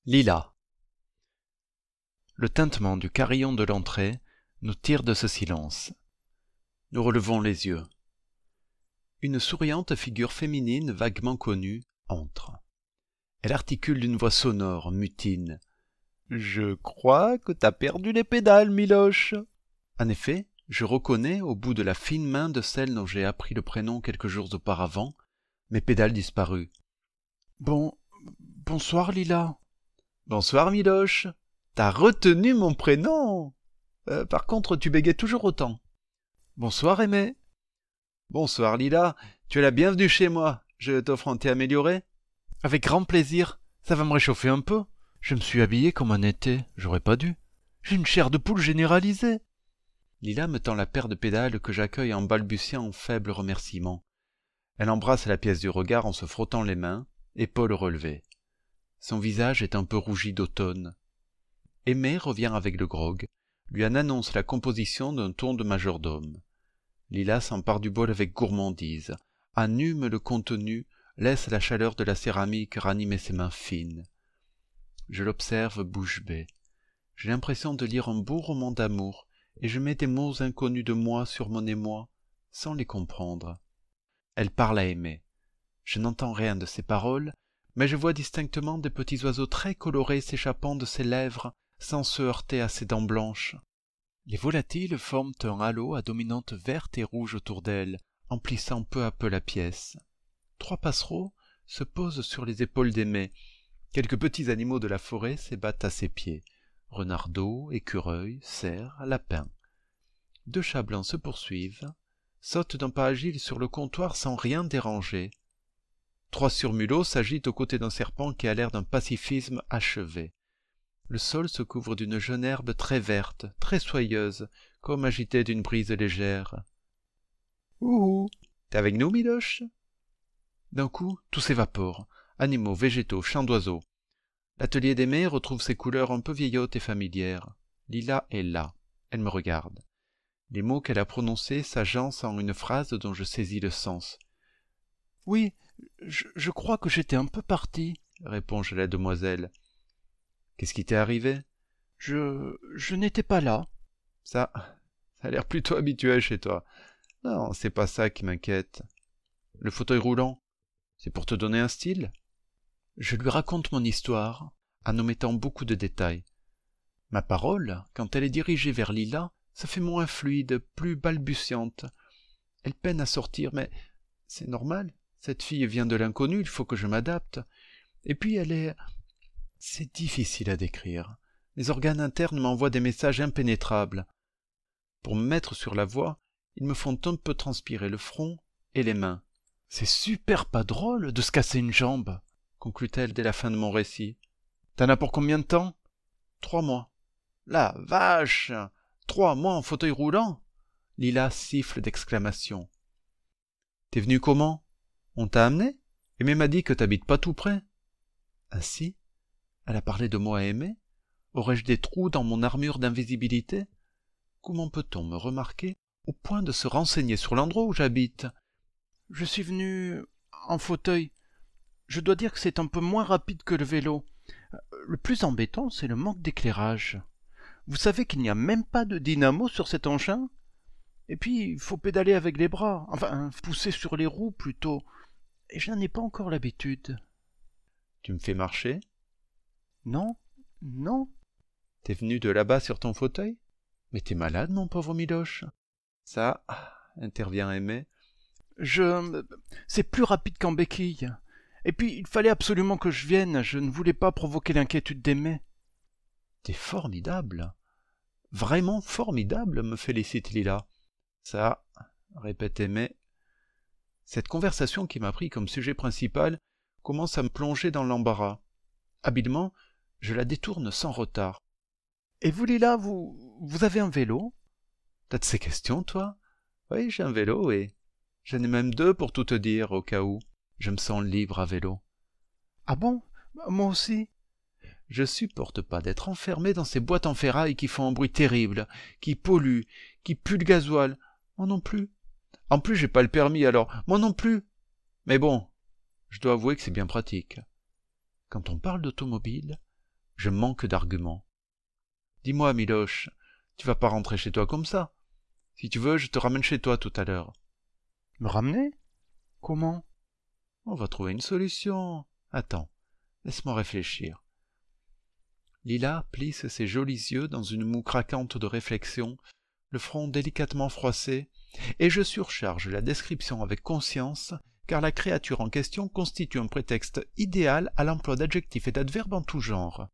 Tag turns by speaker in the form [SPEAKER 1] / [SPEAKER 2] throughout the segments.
[SPEAKER 1] Lila. Le tintement du carillon de l'entrée nous tire de ce silence. Nous relevons les yeux. Une souriante figure féminine vaguement connue entre. Elle articule d'une voix sonore, mutine. « Je crois que t'as perdu les pédales, Miloche !» En effet, je reconnais, au bout de la fine main de celle dont j'ai appris le prénom quelques jours auparavant, mes pédales disparues. « Bonsoir, Lila. »« Bonsoir, Miloche. T'as retenu mon prénom. Par contre, tu bégayes toujours autant. »« Bonsoir, Aimé. »« Bonsoir, Lila. Tu es la bienvenue chez moi. Je t'offre un thé amélioré ?»« Avec grand plaisir. Ça va me réchauffer un peu. Je me suis habillé comme un été. J'aurais pas dû. J'ai une chair de poule généralisée. » Lila me tend la paire de pédales que j'accueille en balbutiant en faibles remerciements. Elle embrasse la pièce du regard en se frottant les mains, épaules relevées. Son visage est un peu rougi d'automne. Aimé revient avec le grog, lui en annonce la composition d'un ton de majordome. Lila s'empare du bol avec gourmandise, en hume le contenu, laisse la chaleur de la céramique ranimer ses mains fines. Je l'observe bouche bée. J'ai l'impression de lire un beau roman d'amour, et je mets des mots inconnus de moi sur mon émoi, sans les comprendre. Elle parle à Aimé. Je n'entends rien de ses paroles, mais je vois distinctement des petits oiseaux très colorés s'échappant de ses lèvres sans se heurter à ses dents blanches. Les volatiles forment un halo à dominante verte et rouge autour d'elle, emplissant peu à peu la pièce. 3 passereaux se posent sur les épaules d'Aimé. Quelques petits animaux de la forêt s'ébattent à ses pieds. Renardeaux, écureuils, cerfs, lapins. 2 chats blancs se poursuivent, sautent d'un pas agile sur le comptoir sans rien déranger. 3 surmulots s'agitent aux côtés d'un serpent qui a l'air d'un pacifisme achevé. Le sol se couvre d'une jeune herbe très verte, très soyeuse, comme agitée d'une brise légère. « Ouhou, t'es avec nous, Miloche ?» D'un coup, tout s'évapore. Animaux, végétaux, chants d'oiseaux. L'atelier d'Aimé retrouve ses couleurs un peu vieillottes et familières. Lila est là. Elle me regarde. Les mots qu'elle a prononcés s'agencent en une phrase dont je saisis le sens. « Oui, je crois que j'étais un peu partie, » répond-je à la demoiselle. « Qu'est-ce qui t'est arrivé ?»« Je n'étais pas là. »« Ça a l'air plutôt habituel chez toi. Non, c'est pas ça qui m'inquiète. Le fauteuil roulant, c'est pour te donner un style ?» Je lui raconte mon histoire, en omettant beaucoup de détails. Ma parole, quand elle est dirigée vers Lila, se fait moins fluide, plus balbutiante. Elle peine à sortir, mais c'est normal. Cette fille vient de l'inconnu, il faut que je m'adapte. Et puis elle est... C'est difficile à décrire. Les organes internes m'envoient des messages impénétrables. Pour me mettre sur la voie, ils me font un peu transpirer le front et les mains. « C'est super pas drôle de se casser une jambe !» conclut-elle dès la fin de mon récit. « T'en as pour combien de temps ?»« 3 mois. »« La vache ! 3 mois en fauteuil roulant ?» Lila siffle d'exclamations. « T'es venu comment ? On t'a amené ? Aimé m'a dit que t'habites pas tout près. » Ainsi, elle a parlé de moi à Aimé ? Aurais-je des trous dans mon armure d'invisibilité ? Comment peut-on me remarquer au point de se renseigner sur l'endroit où j'habite ? Je suis venu en fauteuil. Je dois dire que c'est un peu moins rapide que le vélo. Le plus embêtant, c'est le manque d'éclairage. Vous savez qu'il n'y a même pas de dynamo sur cet engin ? Et puis, il faut pédaler avec les bras, enfin, pousser sur les roues plutôt. Et je n'en ai pas encore l'habitude. Tu me fais marcher ? Non, non. T'es venu de là-bas sur ton fauteuil ? Mais t'es malade, mon pauvre Miloche. Ça, intervient Aimé. C'est plus rapide qu'en béquille. Et puis, il fallait absolument que je vienne, je ne voulais pas provoquer l'inquiétude d'Aimé. T'es formidable. Vraiment formidable, me félicite Lila. Ça, répète Aimé. Cette conversation qui m'a pris comme sujet principal commence à me plonger dans l'embarras. Habilement, je la détourne sans retard. Et vous, Lila, vous avez un vélo ? T'as de ces questions, toi ? Oui, j'ai un vélo, et j'en ai même 2 pour tout te dire, au cas où. Je me sens libre à vélo. Ah bon ? Moi aussi. Je supporte pas d'être enfermé dans ces boîtes en ferraille qui font un bruit terrible, qui polluent, qui puent le gasoil. Moi non plus. En plus, j'ai pas le permis, alors moi non plus. Mais bon, je dois avouer que c'est bien pratique. Quand on parle d'automobile, Je manque d'arguments. Dis-moi, Miloche, tu vas pas rentrer chez toi comme ça. Si tu veux, je te ramène chez toi tout à l'heure.
[SPEAKER 2] Me ramener? Comment?
[SPEAKER 1] On va trouver une solution. Attends, laisse-moi réfléchir. Lila plisse ses jolis yeux dans une moue craquante de réflexion, le front délicatement froissé, et je surcharge la description avec conscience, car la créature en question constitue un prétexte idéal à l'emploi d'adjectifs et d'adverbes en tout genre.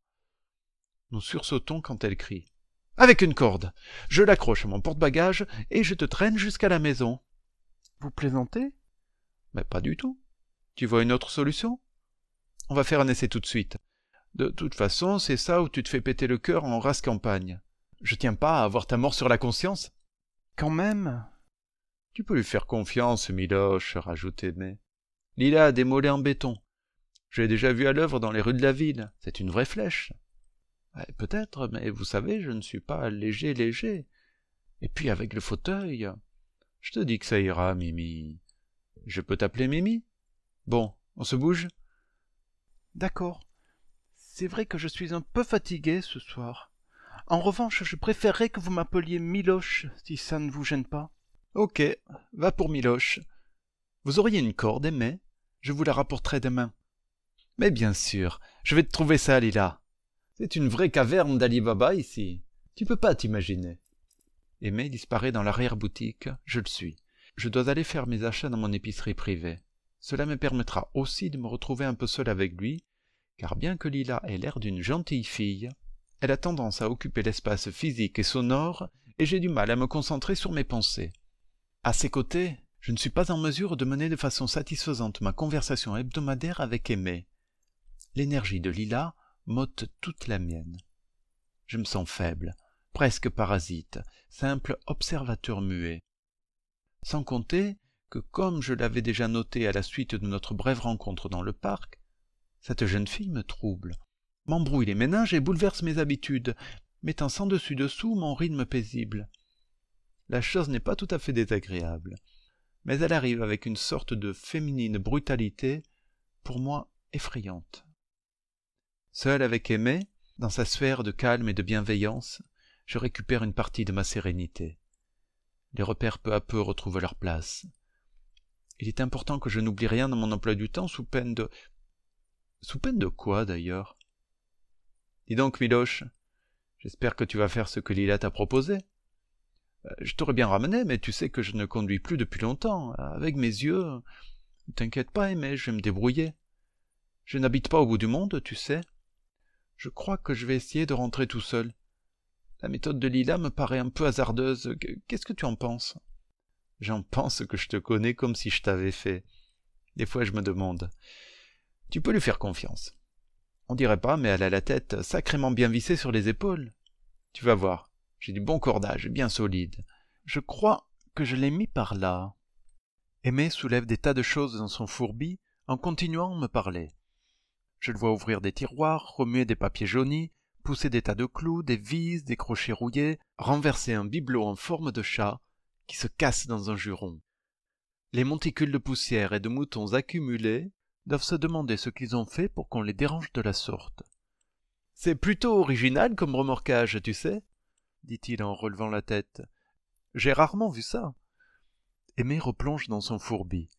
[SPEAKER 1] Nous sursautons quand elle crie. « Avec une corde! Je l'accroche à mon porte-bagages et je te traîne jusqu'à la maison. »
[SPEAKER 2] Vous plaisantez?
[SPEAKER 1] Mais pas du tout. Tu vois une autre solution? On va faire un essai tout de suite. De toute façon, c'est ça où tu te fais péter le cœur en race campagne. Je tiens pas à avoir ta mort sur la conscience.
[SPEAKER 2] Quand même.
[SPEAKER 1] Tu peux lui faire confiance, Miloche, rajoute Aimé. Lila a des mollets en béton. Je l'ai déjà vu à l'œuvre dans les rues de la ville. C'est une vraie flèche. Peut-être, mais vous savez, je ne suis pas léger. Et puis avec le fauteuil... Je te dis que ça ira, Mimi. Je peux t'appeler Mimi? Bon, on se bouge?
[SPEAKER 2] D'accord. C'est vrai que je suis un peu fatigué ce soir. En revanche, je préférerais que vous m'appeliez Miloche, si ça ne vous gêne pas.
[SPEAKER 1] Ok, va pour Miloche. Vous auriez une corde, Aimé? Je vous la rapporterai demain. Mais bien sûr, je vais te trouver ça, Lila. C'est une vraie caverne d'Ali Baba ici. Tu peux pas t'imaginer. Aimé disparaît dans l'arrière-boutique, je le suis. Je dois aller faire mes achats dans mon épicerie privée. Cela me permettra aussi de me retrouver un peu seul avec lui, car bien que Lila ait l'air d'une gentille fille, elle a tendance à occuper l'espace physique et sonore, et j'ai du mal à me concentrer sur mes pensées. À ses côtés, je ne suis pas en mesure de mener de façon satisfaisante ma conversation hebdomadaire avec Aimé. L'énergie de Lila m'ôte toute la mienne. Je me sens faible, presque parasite, simple observateur muet. Sans compter que, comme je l'avais déjà noté à la suite de notre brève rencontre dans le parc, cette jeune fille me trouble, m'embrouille les méninges et bouleverse mes habitudes, mettant sans dessus-dessous mon rythme paisible. La chose n'est pas tout à fait désagréable, mais elle arrive avec une sorte de féminine brutalité, pour moi effrayante. Seul avec Aimé, dans sa sphère de calme et de bienveillance, je récupère une partie de ma sérénité. Les repères peu à peu retrouvent leur place. Il est important que je n'oublie rien dans mon emploi du temps sous peine de... Sous peine de quoi, d'ailleurs? Dis donc, Miloche, j'espère que tu vas faire ce que Lila t'a proposé. Je t'aurais bien ramené, mais tu sais que je ne conduis plus depuis longtemps. Avec mes yeux... Ne t'inquiète pas, Aimé, je vais me débrouiller. Je n'habite pas au bout du monde, tu sais. Je crois que je vais essayer de rentrer tout seul. La méthode de Lila me paraît un peu hasardeuse. Qu'est-ce que tu en penses? J'en pense que je te connais comme si je t'avais fait. Des fois, je me demande. Tu peux lui faire confiance. On dirait pas, mais elle a la tête sacrément bien vissée sur les épaules. Tu vas voir, j'ai du bon cordage, bien solide. Je crois que je l'ai mis par là. Aimé soulève des tas de choses dans son fourbi en continuant à me parler. Je le vois ouvrir des tiroirs, remuer des papiers jaunis, pousser des tas de clous, des vis, des crochets rouillés, renverser un bibelot en forme de chat qui se casse dans un juron. Les monticules de poussière et de moutons accumulés doivent se demander ce qu'ils ont fait pour qu'on les dérange de la sorte. « C'est plutôt original comme remorquage, tu sais, » dit-il en relevant la tête. « J'ai rarement vu ça. » Aimé replonge dans son fourbi.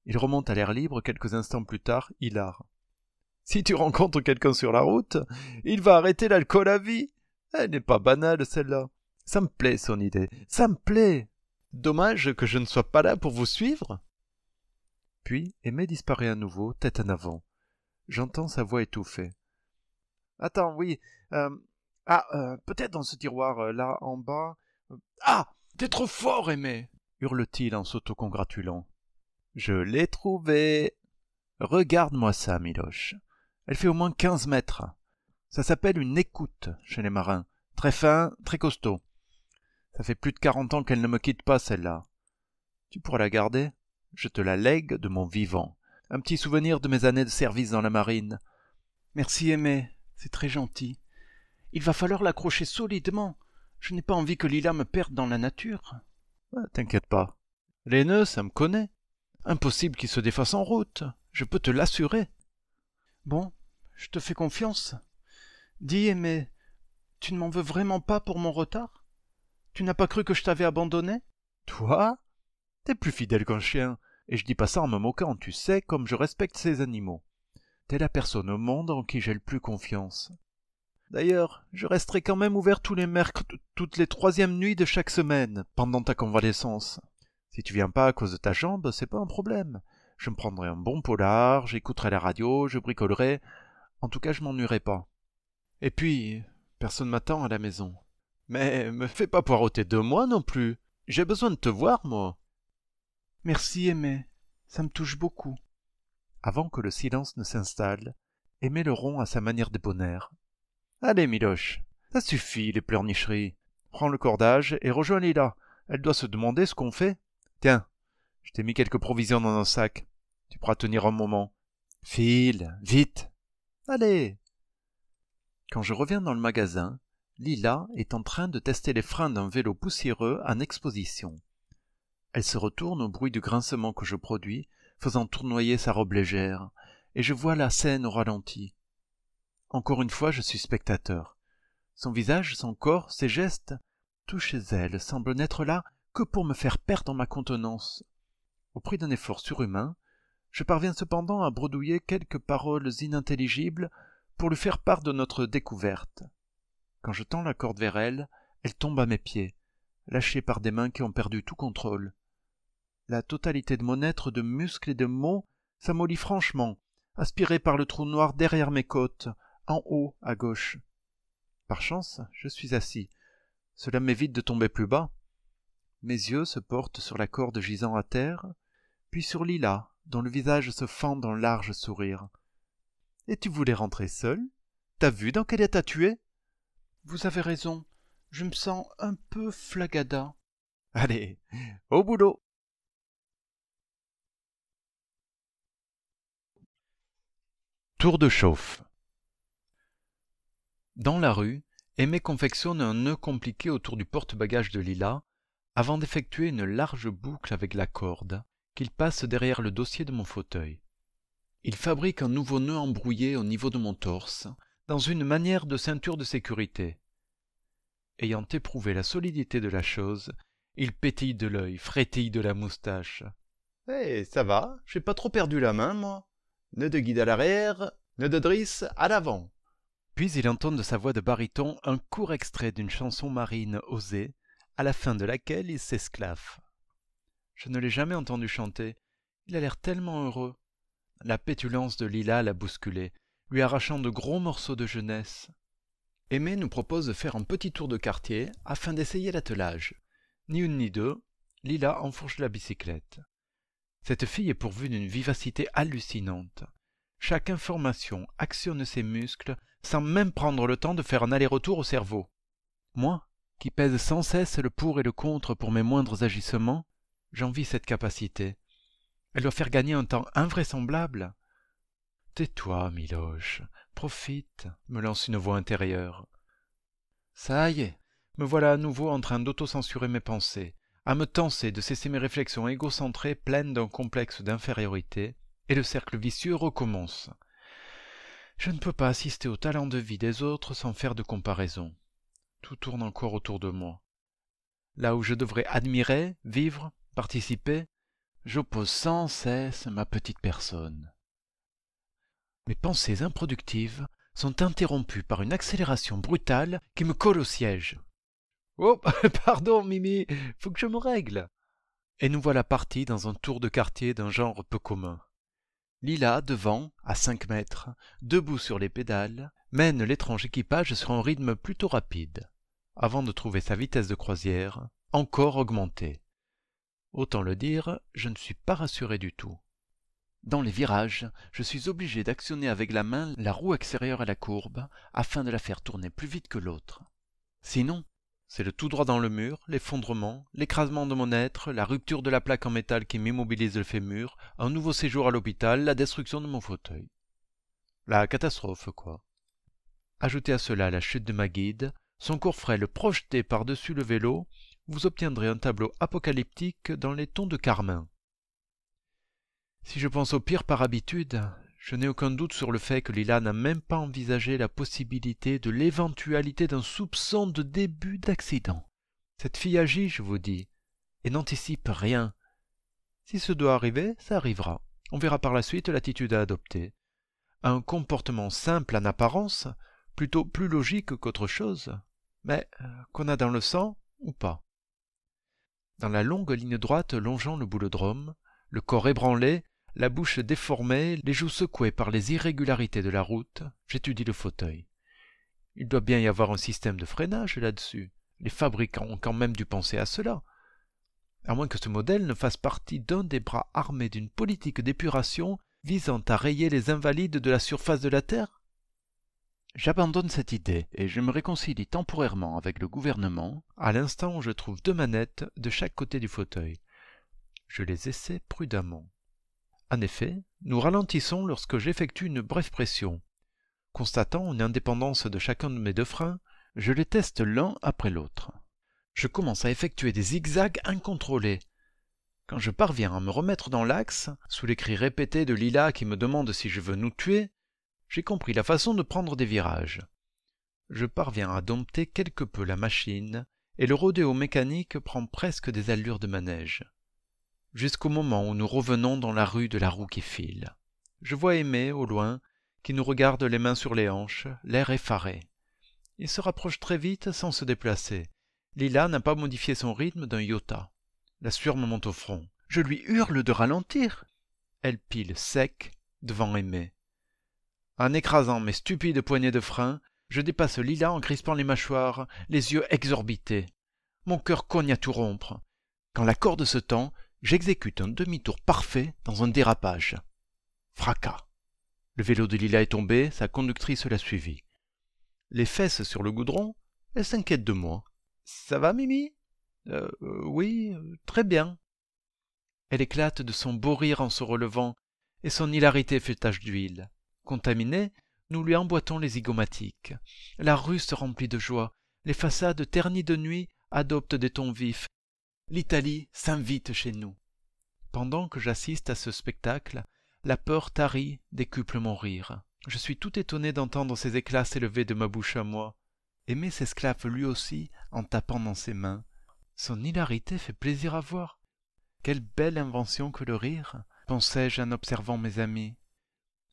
[SPEAKER 1] Il remonte à l'air libre quelques instants plus tard, hilar. « Si tu rencontres quelqu'un sur la route, il va arrêter l'alcool à vie. Elle n'est pas banale, celle-là. Ça me plaît, son idée. Ça me plaît. Dommage que je ne sois pas là pour vous suivre. » Puis Aimé disparaît à nouveau, tête en avant. J'entends sa voix étouffée. « Attends, oui. Peut-être dans ce tiroir, là, en bas. Ah, t'es trop fort, Aimé !» hurle-t-il en s'autocongratulant. « Je l'ai trouvée. Regarde-moi ça, Miloche. Elle fait au moins 15 mètres. Ça s'appelle une écoute chez les marins. Très fin, très costaud. Ça fait plus de 40 ans qu'elle ne me quitte pas, celle-là. Tu pourras la garder? Je te la lègue de mon vivant. Un petit souvenir de mes années de service dans la marine. Merci, Aimé. C'est très gentil. Il va falloir l'accrocher solidement. Je n'ai pas envie que Lila me perde dans la nature. T'inquiète pas. Les nœuds, ça me connaît. Impossible qu'ils se défassent en route. Je peux te l'assurer. Bon, je te fais confiance.
[SPEAKER 2] Dis, Aimé, tu ne m'en veux vraiment pas pour mon retard? Tu n'as pas cru que je t'avais abandonné?
[SPEAKER 1] Toi? T'es plus fidèle qu'un chien, et je dis pas ça en me moquant, tu sais comme je respecte ces animaux. T'es la personne au monde en qui j'ai le plus confiance. D'ailleurs, je resterai quand même ouvert tous les mercredis, toutes les troisièmes nuits de chaque semaine, pendant ta convalescence. Si tu viens pas à cause de ta jambe, c'est pas un problème. Je me prendrai un bon polar, j'écouterai la radio, je bricolerai. En tout cas, je m'ennuierai pas. Et puis, personne m'attend à la maison. Mais me fais pas poireauter de moi non plus. J'ai besoin de te voir, moi.
[SPEAKER 2] Merci, Aimé, ça me touche beaucoup.
[SPEAKER 1] Avant que le silence ne s'installe, Aimé le rompt à sa manière débonnaire. Allez, Miloche, ça suffit, les pleurnicheries. Prends le cordage et rejoins Lila. Elle doit se demander ce qu'on fait. Tiens, je t'ai mis quelques provisions dans un sac. Tu pourras tenir un moment. File, vite. Allez. Quand je reviens dans le magasin, Lila est en train de tester les freins d'un vélo poussiéreux en exposition. Elle se retourne au bruit du grincement que je produis, faisant tournoyer sa robe légère, et je vois la scène au ralenti. Encore une fois, je suis spectateur. Son visage, son corps, ses gestes, tout chez elle semble n'être là que pour me faire perdre ma contenance. Au prix d'un effort surhumain, je parviens cependant à bredouiller quelques paroles inintelligibles pour lui faire part de notre découverte. Quand je tends la corde vers elle, elle tombe à mes pieds, lâchée par des mains qui ont perdu tout contrôle. La totalité de mon être de muscles et de mots s'amollit franchement, aspirée par le trou noir derrière mes côtes, en haut à gauche. Par chance, je suis assis. Cela m'évite de tomber plus bas. Mes yeux se portent sur la corde gisant à terre, puis sur Lila, dont le visage se fend d'un large sourire. « Et tu voulais rentrer seule? T'as vu dans quel état tu es? »
[SPEAKER 2] Vous avez raison, je me sens un peu flagada.
[SPEAKER 1] Allez, au boulot! Tour de chauffe. Dans la rue, Aimé confectionne un nœud compliqué autour du porte-bagages de Lila, avant d'effectuer une large boucle avec la corde, qu'il passe derrière le dossier de mon fauteuil. Il fabrique un nouveau nœud embrouillé au niveau de mon torse, dans une manière de ceinture de sécurité. Ayant éprouvé la solidité de la chose, il pétille de l'œil, frétille de la moustache. « ça va, j'ai pas trop perdu la main, moi. Nœud de guide à l'arrière, nœud de drisse à l'avant. » Puis il entonne de sa voix de baryton un court extrait d'une chanson marine osée, à la fin de laquelle il s'esclaffe. Je ne l'ai jamais entendu chanter, il a l'air tellement heureux. La pétulance de Lila l'a bousculé, lui arrachant de gros morceaux de jeunesse. Aimé nous propose de faire un petit tour de quartier afin d'essayer l'attelage. Ni une ni deux, Lila enfourche la bicyclette. Cette fille est pourvue d'une vivacité hallucinante. Chaque information actionne ses muscles sans même prendre le temps de faire un aller-retour au cerveau. Moi, qui pèse sans cesse le pour et le contre pour mes moindres agissements, j'envie cette capacité. Elle doit faire gagner un temps invraisemblable. « Tais-toi, Miloche, profite », me lance une voix intérieure. Ça y est, me voilà à nouveau en train d'autocensurer mes pensées, à me tancer de cesser mes réflexions égocentrées pleines d'un complexe d'infériorité, et le cercle vicieux recommence. Je ne peux pas assister au talent de vie des autres sans faire de comparaison. Tout tourne encore autour de moi. Là où je devrais admirer, vivre, participer, j'oppose sans cesse ma petite personne. Mes pensées improductives sont interrompues par une accélération brutale qui me colle au siège. « Oh, pardon, Mimi, faut que je me règle !» Et nous voilà partis dans un tour de quartier d'un genre peu commun. Lila, devant, à 5 mètres, debout sur les pédales, mène l'étrange équipage sur un rythme plutôt rapide, avant de trouver sa vitesse de croisière, encore augmentée. Autant le dire, je ne suis pas rassuré du tout. Dans les virages, je suis obligé d'actionner avec la main la roue extérieure à la courbe, afin de la faire tourner plus vite que l'autre. Sinon, c'est le tout droit dans le mur, l'effondrement, l'écrasement de mon être, la rupture de la plaque en métal qui m'immobilise le fémur, un nouveau séjour à l'hôpital, la destruction de mon fauteuil. La catastrophe, quoi. Ajoutez à cela la chute de ma guide, son corps frêle projeté par-dessus le vélo, vous obtiendrez un tableau apocalyptique dans les tons de carmin. Si je pense au pire par habitude, Je n'ai aucun doute sur le fait que Lila n'a même pas envisagé la possibilité de l'éventualité d'un soupçon de début d'accident. Cette fille agit, je vous dis, et n'anticipe rien. Si ce doit arriver, ça arrivera. On verra par la suite l'attitude à adopter. Un comportement simple en apparence, plutôt plus logique qu'autre chose, mais qu'on a dans le sang ou pas. Dans la longue ligne droite longeant le boulodrome, le corps ébranlé, la bouche déformée, les joues secouées par les irrégularités de la route, j'étudie le fauteuil. Il doit bien y avoir un système de freinage là-dessus. Les fabricants ont quand même dû penser à cela. À moins que ce modèle ne fasse partie d'un des bras armés d'une politique d'épuration visant à rayer les invalides de la surface de la Terre. J'abandonne cette idée et je me réconcilie temporairement avec le gouvernement à l'instant où je trouve 2 manettes de chaque côté du fauteuil. Je les essaie prudemment. En effet, nous ralentissons lorsque j'effectue une brève pression. Constatant une indépendance de chacun de mes 2 freins, je les teste l'un après l'autre. Je commence à effectuer des zigzags incontrôlés. Quand je parviens à me remettre dans l'axe, sous les cris répétés de Lila qui me demande si je veux nous tuer, j'ai compris la façon de prendre des virages. Je parviens à dompter quelque peu la machine, et le rodéo mécanique prend presque des allures de manège. Jusqu'au moment où nous revenons dans la rue de la roue qui file. Je vois Aimé, au loin, qui nous regarde les mains sur les hanches, l'air effaré. Il se rapproche très vite sans se déplacer. Lila n'a pas modifié son rythme d'un iota. La sueur me monte au front. Je lui hurle de ralentir. Elle pile sec devant Aimé. En écrasant mes stupides poignées de frein, je dépasse Lila en crispant les mâchoires, les yeux exorbités. Mon cœur cogne à tout rompre. Quand la corde se tend, j'exécute un demi-tour parfait dans un dérapage. Fracas. Le vélo de Lila est tombé, sa conductrice l'a suivi. Les fesses sur le goudron, elle s'inquiète de moi. « Ça va, Mimi ?»« Oui, très bien. » Elle éclate de son beau rire en se relevant, et son hilarité fait tache d'huile. Contaminés, nous lui emboîtons les zygomatiques. La rue se remplit de joie, les façades ternies de nuit adoptent des tons vifs. L'Italie s'invite chez nous. Pendant que j'assiste à ce spectacle, la peur tarie décuple mon rire. Je suis tout étonné d'entendre ces éclats s'élever de ma bouche à moi. Aimé s'esclaffe lui aussi en tapant dans ses mains. Son hilarité fait plaisir à voir. Quelle belle invention que le rire, pensai-je en observant mes amis.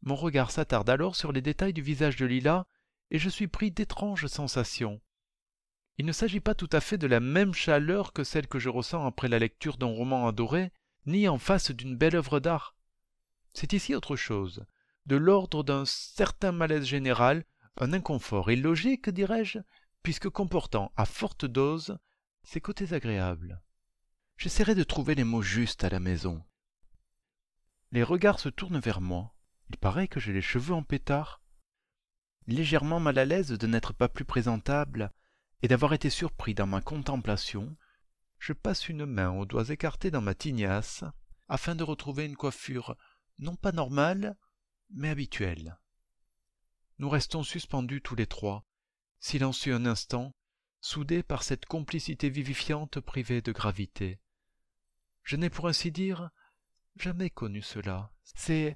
[SPEAKER 1] Mon regard s'attarde alors sur les détails du visage de Lila, et je suis pris d'étranges sensations. Il ne s'agit pas tout à fait de la même chaleur que celle que je ressens après la lecture d'un roman adoré, ni en face d'une belle œuvre d'art. C'est ici autre chose, de l'ordre d'un certain malaise général, un inconfort illogique, dirais-je, puisque comportant à forte dose ses côtés agréables. J'essaierai de trouver les mots justes à la maison. Les regards se tournent vers moi. Il paraît que j'ai les cheveux en pétard. Légèrement mal à l'aise de n'être pas plus présentable et d'avoir été surpris dans ma contemplation, je passe une main aux doigts écartés dans ma tignasse afin de retrouver une coiffure non pas normale, mais habituelle. Nous restons suspendus tous les 3, silencieux un instant, soudés par cette complicité vivifiante privée de gravité. Je n'ai pour ainsi dire jamais connu cela. C'est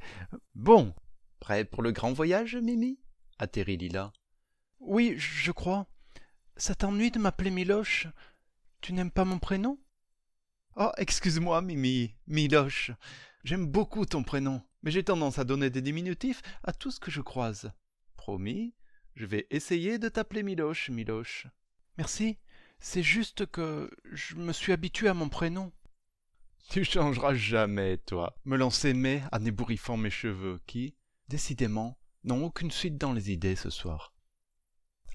[SPEAKER 1] bon. Prêt pour le grand voyage, Mimi? Atterrit Lila. Oui, je crois. Ça t'ennuie de m'appeler Miloche? Tu n'aimes pas mon prénom? Oh, excuse-moi, Mimi, Miloche. J'aime beaucoup ton prénom, mais j'ai tendance à donner des diminutifs à tout ce que je croise. Promis, je vais essayer de t'appeler Miloche, Miloche. Merci, c'est juste que je me suis habitué à mon prénom. Tu changeras jamais, toi, me lance Aimé en ébouriffant mes cheveux qui, décidément, n'ont aucune suite dans les idées ce soir.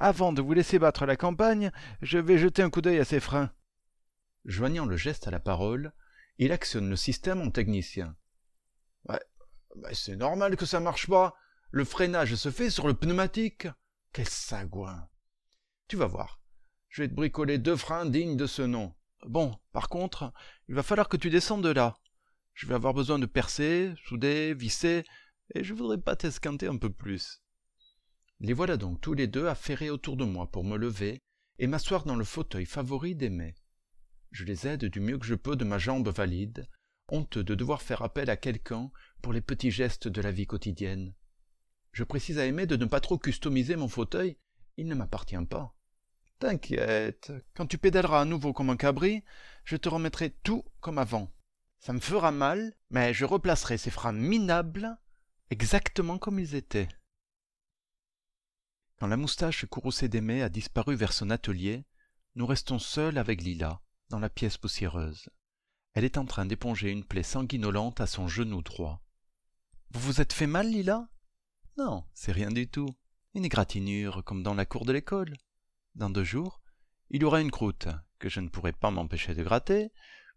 [SPEAKER 1] Avant de vous laisser battre la campagne, je vais jeter un coup d'œil à ces freins. Joignant le geste à la parole, il actionne le système en technicien. Ouais, c'est normal que ça marche pas. Le freinage se fait sur le pneumatique. Quel sagouin. Tu vas voir. Je vais te bricoler 2 freins dignes de ce nom. Bon, par contre, il va falloir que tu descendes de là. Je vais avoir besoin de percer, souder, visser, et je voudrais pas t'esquinter un peu plus. Les voilà donc tous les 2 affairés autour de moi pour me lever et m'asseoir dans le fauteuil favori d'Aimé. Je les aide du mieux que je peux de ma jambe valide, honteux de devoir faire appel à quelqu'un pour les petits gestes de la vie quotidienne. Je précise à Aimé de ne pas trop customiser mon fauteuil, il ne m'appartient pas. T'inquiète, quand tu pédaleras à nouveau comme un cabri, je te remettrai tout comme avant. Ça me fera mal, mais je replacerai ces freins minables exactement comme ils étaient. Quand la moustache courroucée d'Aimé a disparu vers son atelier, nous restons seuls avec Lila, dans la pièce poussiéreuse. Elle est en train d'éponger une plaie sanguinolente à son genou droit. « Vous vous êtes fait mal, Lila ?»« Non, c'est rien du tout. Une égratignure, comme dans la cour de l'école. Dans 2 jours, il y aura une croûte, que je ne pourrai pas m'empêcher de gratter,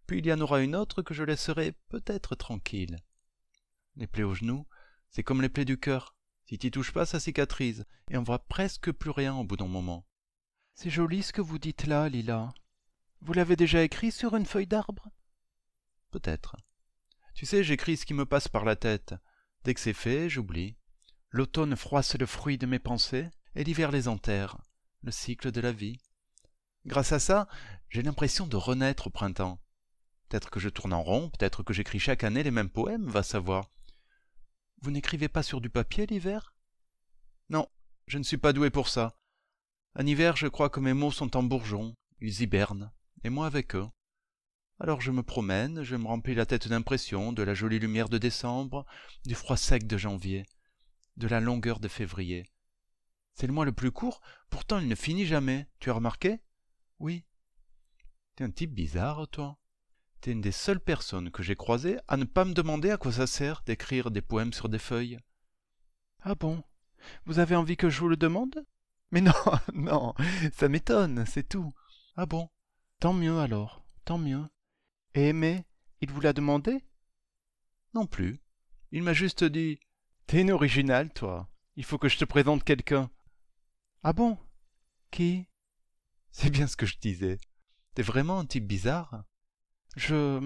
[SPEAKER 1] puis il y en aura une autre que je laisserai peut-être tranquille. Les plaies au genou, c'est comme les plaies du cœur. Si t'y touches pas, ça cicatrise, et on voit presque plus rien au bout d'un moment. » « C'est joli ce que vous dites là, Lila. Vous l'avez déjà écrit sur une feuille d'arbre ?»« Peut-être. Tu sais, j'écris ce qui me passe par la tête. Dès que c'est fait, j'oublie. L'automne froisse le fruit de mes pensées, et l'hiver les enterre. Le cycle de la vie. Grâce à ça, j'ai l'impression de renaître au printemps. Peut-être que je tourne en rond, peut-être que j'écris chaque année les mêmes poèmes, va savoir. Vous n'écrivez pas sur du papier l'hiver ? Non, je ne suis pas doué pour ça. En hiver, je crois que mes mots sont en bourgeon, ils hibernent, et moi avec eux. Alors je me promène, je me remplis la tête d'impressions, de la jolie lumière de décembre, du froid sec de janvier, de la longueur de février. C'est le mois le plus court, pourtant il ne finit jamais, tu as remarqué ? Oui. T'es un type bizarre, toi. T'es une des seules personnes que j'ai croisées à ne pas me demander à quoi ça sert d'écrire des poèmes sur des feuilles. Ah bon ? Vous avez envie que je vous le demande ? Mais non, non, ça m'étonne, c'est tout. Ah bon ? Tant mieux alors, tant mieux. Et Aimé, il vous l'a demandé ? Non plus. Il m'a juste dit « T'es une originale, toi. Il faut que je te présente quelqu'un. » Ah bon ? Qui ? C'est bien ce que je disais. T'es vraiment un type bizarre ? Je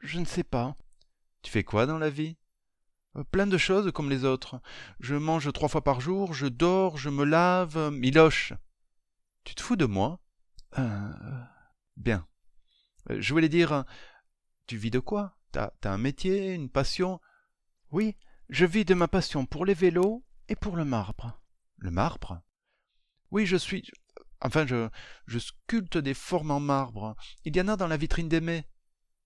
[SPEAKER 1] ne sais pas. Tu fais quoi dans la vie ? Plein de choses comme les autres. Je mange 3 fois par jour, je dors, je me lave... Miloche ! Tu te fous de moi ? Bien. Je voulais dire... Tu vis de quoi ? T'as un métier, une passion ? Oui, je vis de ma passion pour les vélos et pour le marbre. Le marbre ? Oui, je sculpte des formes en marbre. Il y en a dans la vitrine d'Aimé.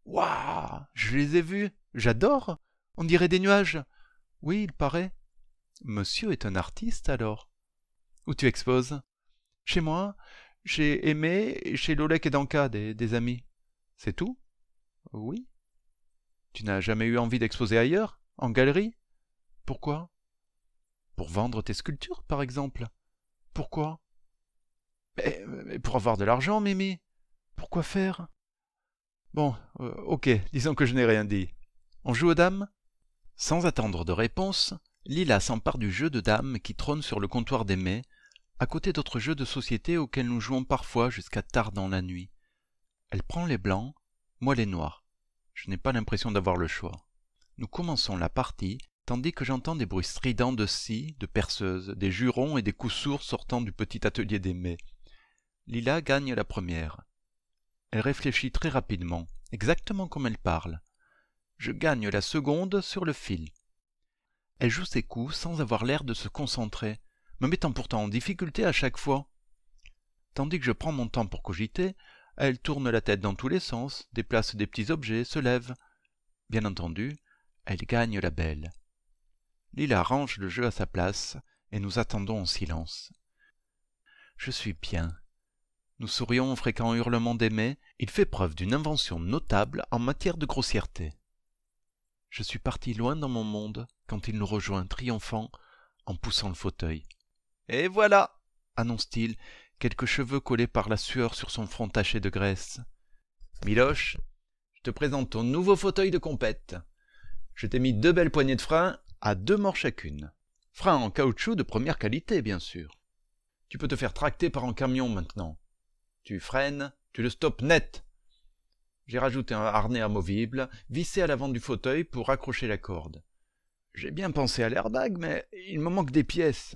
[SPEAKER 1] Waouh ! Je les ai vus. J'adore. On dirait des nuages. Oui, il paraît. Monsieur est un artiste, alors. Où tu exposes ? Chez moi, chez Aimé et chez Lolek et Danka, des amis. C'est tout ? Oui. Tu n'as jamais eu envie d'exposer ailleurs ? En galerie ? Pourquoi ? Pour vendre tes sculptures, par exemple. Pourquoi ? Mais pour avoir de l'argent, Mimi. Pourquoi faire ? Bon, ok, disons que je n'ai rien dit. On joue aux dames ? Sans attendre de réponse, Lila s'empare du jeu de dames qui trône sur le comptoir d'Aimé, à côté d'autres jeux de société auxquels nous jouons parfois jusqu'à tard dans la nuit. Elle prend les blancs, moi les noirs. Je n'ai pas l'impression d'avoir le choix. Nous commençons la partie, tandis que j'entends des bruits stridents de scies, de perceuses, des jurons et des coups sourds sortant du petit atelier d'Aimé. Lila gagne la première. Elle réfléchit très rapidement, exactement comme elle parle. Je gagne la seconde sur le fil. Elle joue ses coups sans avoir l'air de se concentrer, me mettant pourtant en difficulté à chaque fois. Tandis que je prends mon temps pour cogiter, elle tourne la tête dans tous les sens, déplace des petits objets, se lève. Bien entendu, elle gagne la belle. Lila range le jeu à sa place, et nous attendons en silence. Je suis bien. Nous sourions au fréquent hurlement d'Aimé, il fait preuve d'une invention notable en matière de grossièreté. Je suis parti loin dans mon monde quand il nous rejoint triomphant en poussant le fauteuil. « Et voilà !» annonce-t-il, quelques cheveux collés par la sueur sur son front taché de graisse. « Miloche, je te présente ton nouveau fauteuil de compète. Je t'ai mis 2 belles poignées de frein à 2 morts chacune. Frein en caoutchouc de première qualité, bien sûr. Tu peux te faire tracter par un camion maintenant. Tu freines, tu le stoppes net. J'ai rajouté un harnais amovible, vissé à l'avant du fauteuil pour accrocher la corde. J'ai bien pensé à l'airbag, mais il me manque des pièces.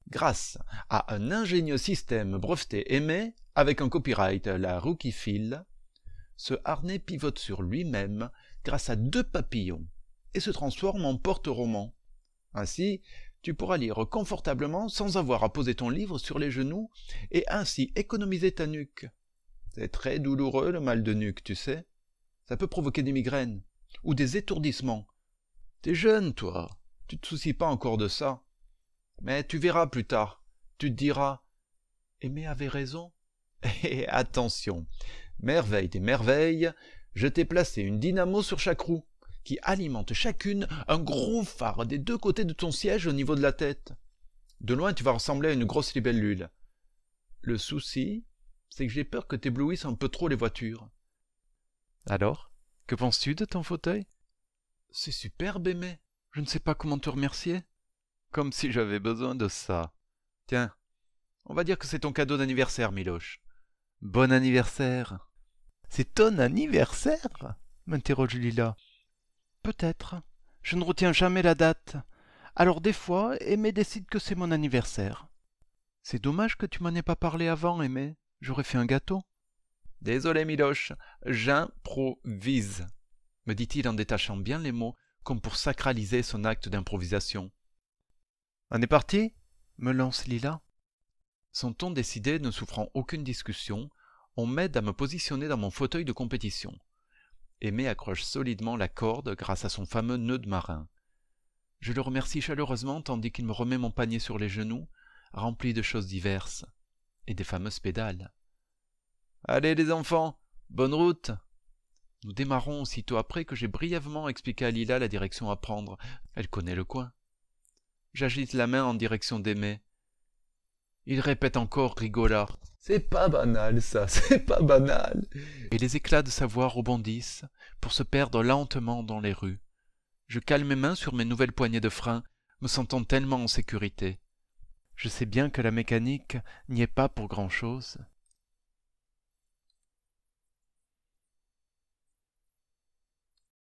[SPEAKER 1] Grâce à un ingénieux système breveté Aimé, avec un copyright la Rookie Feel, ce harnais pivote sur lui-même, grâce à 2 papillons et se transforme en porte-roman. Ainsi, tu pourras lire confortablement sans avoir à poser ton livre sur les genoux et ainsi économiser ta nuque. C'est très douloureux le mal de nuque, tu sais. Ça peut provoquer des migraines ou des étourdissements. T'es jeune, toi, tu te soucies pas encore de ça. Mais tu verras plus tard, tu te diras « Aimé avait raison ». Et attention, merveille des merveilles, je t'ai placé une dynamo sur chaque roue, qui alimente chacune un gros phare des 2 côtés de ton siège au niveau de la tête. De loin, tu vas ressembler à une grosse libellule. Le souci, c'est que j'ai peur que t'éblouisses un peu trop les voitures. Alors, que penses-tu de ton fauteuil? C'est superbe, Aimé. Je ne sais pas comment te remercier. Comme si j'avais besoin de ça. Tiens, on va dire que c'est ton cadeau d'anniversaire, Miloche. Bon anniversaire. C'est ton anniversaire? M'interroge Lila. Peut-être. Je ne retiens jamais la date. Alors des fois, Aimé décide que c'est mon anniversaire. C'est dommage que tu m'en aies pas parlé avant, Aimé. J'aurais fait un gâteau. Désolé, Miloche, j'improvise, me dit-il en détachant bien les mots, comme pour sacraliser son acte d'improvisation. On est parti? Me lance Lila. Son ton décidé ne souffrant aucune discussion, on m'aide à me positionner dans mon fauteuil de compétition. Aimé accroche solidement la corde grâce à son fameux nœud de marin. Je le remercie chaleureusement tandis qu'il me remet mon panier sur les genoux, rempli de choses diverses, et des fameuses pédales. Allez les enfants, bonne route! Nous démarrons aussitôt après que j'ai brièvement expliqué à Lila la direction à prendre. Elle connaît le coin. J'agite la main en direction d'Aimé. Il répète encore rigolard. C'est pas banal ça, c'est pas banal. Et les éclats de sa voix rebondissent pour se perdre lentement dans les rues. Je cale mes mains sur mes nouvelles poignées de frein, me sentant tellement en sécurité. Je sais bien que la mécanique n'y est pas pour grand-chose,